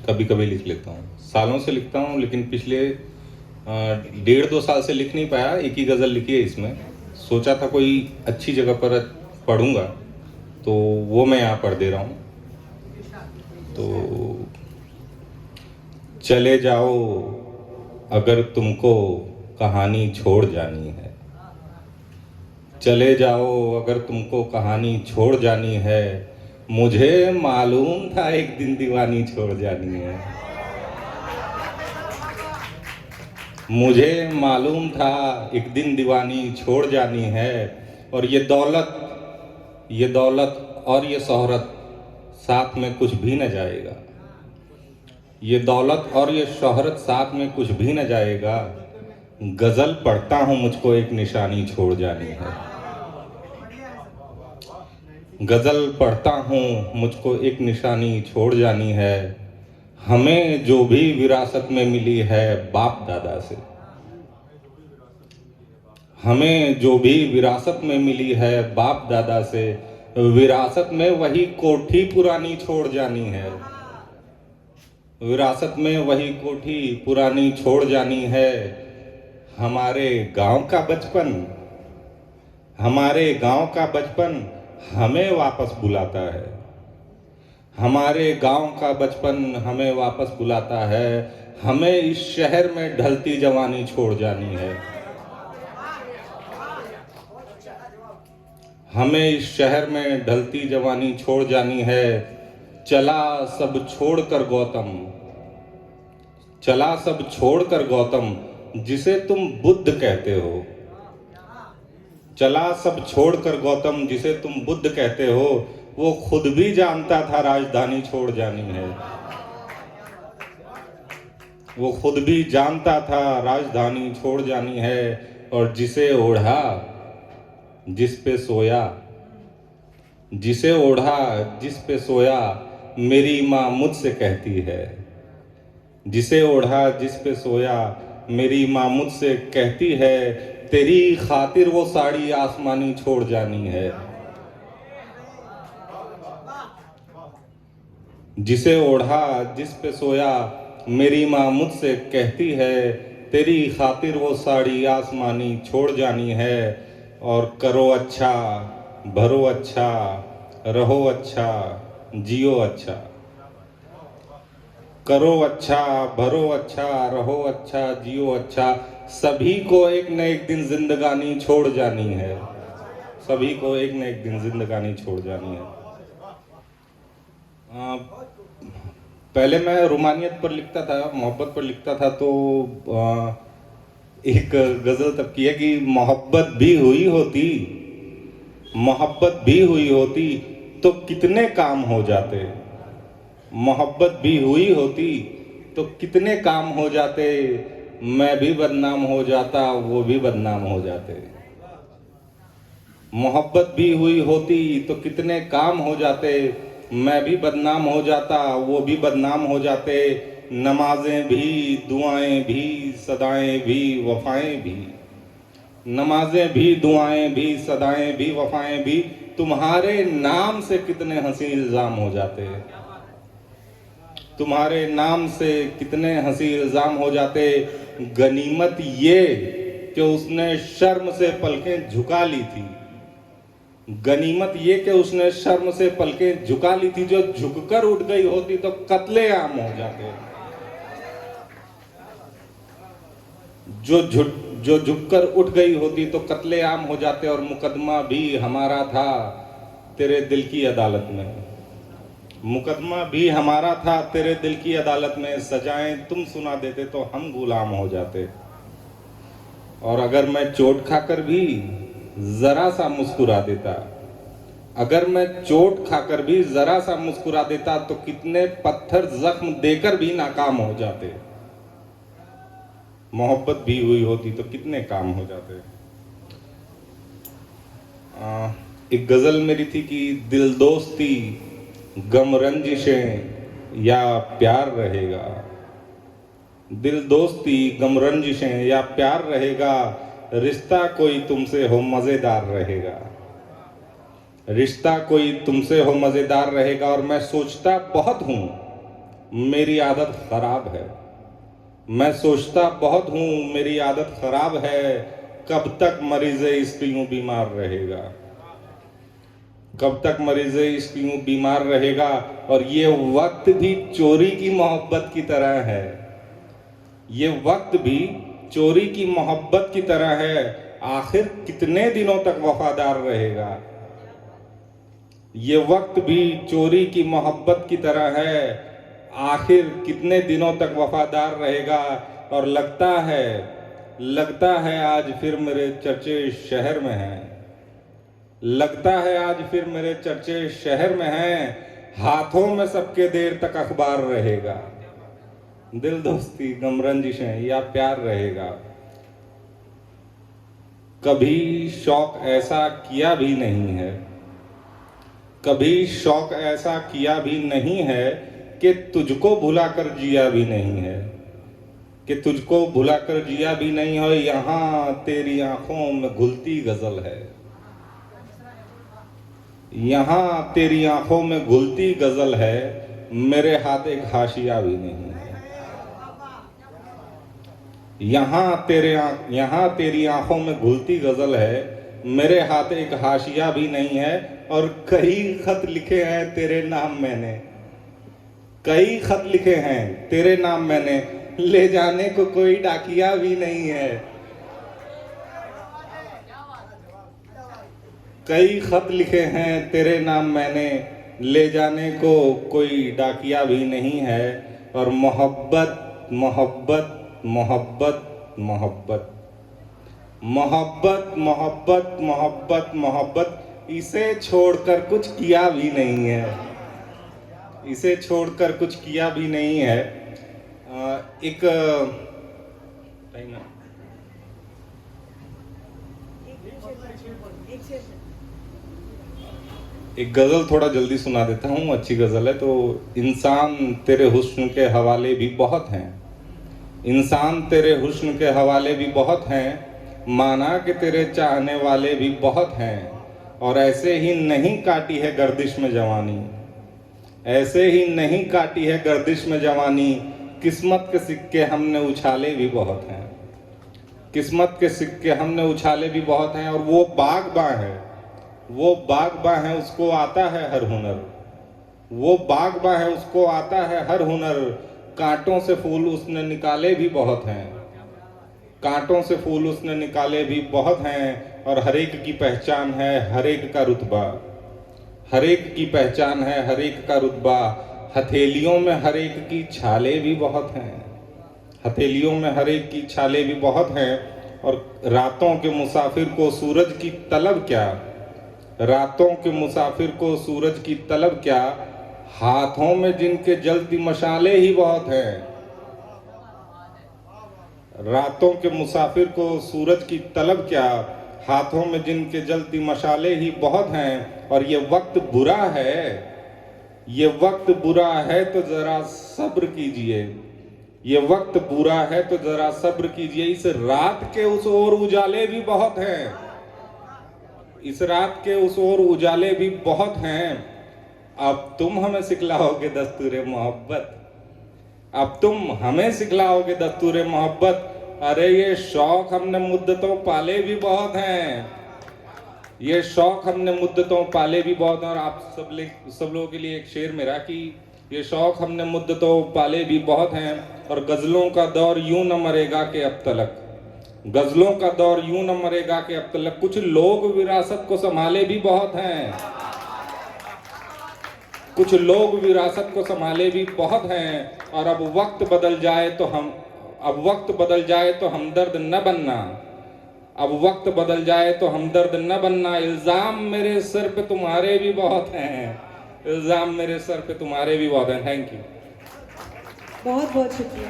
कभी कभी लिख लेता हूँ। सालों से लिखता हूँ, लेकिन पिछले 1.5-2 साल से लिख नहीं पाया। एक ही गज़ल लिखी है इसमें। सोचा था कोई अच्छी जगह पर पढ़ूंगा, तो वो मैं यहाँ पढ़ दे रहा हूँ। तो चले जाओ अगर तुमको कहानी छोड़ जानी है, चले जाओ अगर तुमको कहानी छोड़ जानी है, मुझे मालूम था एक दिन दीवानी छोड़ जानी है। मुझे मालूम था एक दिन दीवानी छोड़ जानी है। और ये दौलत और ये शोहरत साथ में कुछ भी न जाएगा। ये दौलत और ये शोहरत साथ में कुछ भी न जाएगा। गज़ल पढ़ता हूँ मुझको एक निशानी छोड़ जानी है। गज़ल पढ़ता हूँ मुझको एक निशानी छोड़ जानी है। हमें जो भी विरासत में मिली है बाप दादा से, हमें जो भी विरासत में मिली है बाप दादा से, विरासत में वही कोठी पुरानी छोड़ जानी है। विरासत में वही कोठी पुरानी छोड़ जानी है। हमारे गांव का बचपन, हमारे गांव का बचपन हमें वापस बुलाता है। हमारे गांव का बचपन हमें वापस बुलाता है। हमें इस शहर में ढलती जवानी छोड़ जानी है। हमें इस शहर में ढलती जवानी छोड़ जानी है। चला सब छोड़कर गौतम, चला सब छोड़कर गौतम, जिसे तुम बुद्ध कहते हो। चला सब छोड़कर गौतम, जिसे तुम बुद्ध कहते हो, वो खुद भी जानता था राजधानी छोड़ जानी है। वो खुद भी जानता था राजधानी छोड़ जानी है। और जिसे ओढ़ा जिस पे सोया, जिसे ओढ़ा जिस पे सोया, मेरी माँ मुझसे कहती है। जिसे ओढ़ा जिस पे सोया, मेरी माँ मुझसे कहती है, तेरी खातिर वो साड़ी आसमानी छोड़ जानी है। जिसे ओढ़ा जिस पे सोया, मेरी माँ मुझसे कहती है, तेरी खातिर वो साड़ी आसमानी छोड़ जानी है। और करो अच्छा, भरो अच्छा, रहो अच्छा, जियो अच्छा। करो अच्छा, भरो अच्छा, रहो अच्छा, जियो अच्छा। सभी को एक न एक दिन जिंदगानी छोड़ जानी है। सभी को एक न एक दिन जिंदगानी छोड़ जानी है। पहले मैं रोमानियत पर लिखता था, मोहब्बत पर लिखता था। तो एक गज़ल तब की है कि मोहब्बत भी हुई होती, मोहब्बत भी हुई होती तो कितने काम हो जाते। मोहब्बत भी हुई होती तो कितने काम हो जाते। मैं भी बदनाम हो जाता, वो भी बदनाम हो जाते। मोहब्बत भी हुई होती तो कितने काम हो जाते। मैं भी बदनाम हो जाता, वो भी बदनाम हो जाते। नमाजें भी, दुआएं भी, सदाएं भी, वफाएं भी। नमाजें भी, दुआएं भी, सदाएं भी, वफाएं भी। तुम्हारे नाम से कितने हंसी इल्जाम हो जाते। तुम्हारे नाम से कितने हंसी इल्जाम हो जाते। गनीमत ये कि उसने शर्म से पलकें झुका ली थी। गनीमत ये कि उसने शर्म से पलकें झुका ली थी। जो झुककर उठ गई होती तो कत्ले आम हो जाते। जो झुककर उठ गई होती तो कत्ले आम हो जाते। और मुकदमा भी हमारा था तेरे दिल की अदालत में। मुकदमा भी हमारा था तेरे दिल की अदालत में। सजाएं तुम सुना देते तो हम गुलाम हो जाते। और अगर मैं चोट खाकर भी जरा सा मुस्कुरा देता, अगर मैं चोट खाकर भी जरा सा मुस्कुरा देता तो कितने पत्थर जख्म देकर भी नाकाम हो जाते। मोहब्बत भी हुई होती तो कितने काम हो जाते। एक गजल मेरी थी कि दिल दोस्ती गम रंजिशें या प्यार रहेगा। दिल दोस्ती गम रंजिशें या प्यार रहेगा। रिश्ता कोई तुमसे हो मजेदार रहेगा। रिश्ता कोई तुमसे हो मजेदार रहेगा। और मैं सोचता बहुत हूँ मेरी आदत खराब है। मैं सोचता बहुत हूँ मेरी आदत खराब है, कब तक मरीज़ इश्क यूं बीमार रहेगा, कब तक मरीज़ इश्क यूं बीमार रहेगा। और ये वक्त भी चोरी की मोहब्बत की तरह है, ये वक्त भी चोरी की मोहब्बत की तरह है, आखिर कितने दिनों तक वफादार रहेगा। ये वक्त भी चोरी की मोहब्बत की तरह है, आखिर कितने दिनों तक वफादार रहेगा। और लगता है आज फिर मेरे चर्चे शहर में हैं, लगता है आज फिर मेरे चर्चे शहर में हैं, हाथों में सबके देर तक अखबार रहेगा। दिल दोस्ती गम रंजिशें या प्यार रहेगा। कभी शौक ऐसा किया भी नहीं है, कभी शौक ऐसा किया भी नहीं है कि तुझको भुलाकर जिया भी नहीं है, कि तुझको भुलाकर जिया भी नहीं है। यहाँ तेरी आंखों में घुलती गजल है, यहाँ तेरी आंखों में घुलती गजल है, मेरे हाथ एक हाशिया भी नहीं है। यहाँ तेरी आंखों में घुलती गजल है, मेरे हाथ एक हाशिया भी नहीं है। और कई खत लिखे हैं तेरे नाम मैंने, कई खत लिखे हैं तेरे नाम मैंने, ले जाने को कोई डाकिया भी नहीं है। कई खत लिखे हैं तेरे नाम मैंने, ले जाने को कोई डाकिया भी नहीं है। और मोहब्बत मोहब्बत मोहब्बत मोहब्बत मोहब्बत मोहब्बत मोहब्बत मोहब्बत, इसे छोड़कर कुछ किया भी नहीं है, इसे छोड़कर कुछ किया भी नहीं है। एक गजल थोड़ा जल्दी सुना देता हूँ, अच्छी गजल है। तो इंसान तेरे हुस्न के हवाले भी बहुत हैं, इंसान तेरे हुस्न के हवाले भी बहुत हैं, माना कि तेरे चाहने वाले भी बहुत हैं। और ऐसे ही नहीं काटी है गर्दिश में जवानी, ऐसे ही नहीं काटी है गर्दिश में जवानी, किस्मत के सिक्के हमने उछाले भी बहुत हैं, किस्मत के सिक्के हमने उछाले भी बहुत हैं। और वो बाग़बां है, वो बाग़बां है, उसको आता है हर हुनर, वो बाग़बां है, उसको आता है हर हुनर। कांटों से फूल उसने निकाले भी बहुत हैं, कांटों से फूल उसने निकाले भी बहुत हैं। और हर एक की पहचान है हर एक का रुतबा, हर एक की पहचान है हर एक का रुतबा। हथेलियों में हर एक की छाले भी बहुत हैं, हथेलियों में हर एक की छाले भी बहुत हैं। और रातों के मुसाफिर को सूरज की तलब क्या, रातों के मुसाफिर को सूरज की तलब क्या, हाथों में जिनके जलती मशाले ही बहुत हैं। रातों के मुसाफिर को सूरज की तलब क्या, हाथों में जिनके जलती मशाले ही बहुत हैं। और ये वक्त बुरा है, ये वक्त बुरा है तो जरा सब्र कीजिए, ये वक्त बुरा है तो जरा सब्र कीजिए। इस रात के उस ओर उजाले भी बहुत हैं, इस रात के उस ओर उजाले भी बहुत हैं। अब तुम हमें सिखलाओगे दस्तूरे मोहब्बत, अब तुम हमें सिखलाओगे दस्तूरे मोहब्बत। अरे ये शौक हमने मुद्दतों पाले भी बहुत हैं, ये शौक हमने मुद्दतों पाले भी बहुत हैं। और आप सब लोगों के लिए एक शेर मेरा कि ये शौक हमने मुद्दतों पाले भी बहुत हैं। और गज़लों का दौर यूं न मरेगा कि अब तलक, गज़लों का दौर यूं न मरेगा कि अब तलक। कुछ लोग विरासत को संभाले भी बहुत हैं, कुछ लोग विरासत को संभाले भी बहुत हैं। और अब वक्त बदल जाए तो हमदर्द न बनना, अब वक्त बदल जाए तो हमदर्द न बनना। इल्ज़ाम मेरे सर पे तुम्हारे भी बहुत हैं, इल्ज़ाम मेरे सर पे तुम्हारे भी बहुत हैं। थैंक यू, बहुत बहुत शुक्रिया।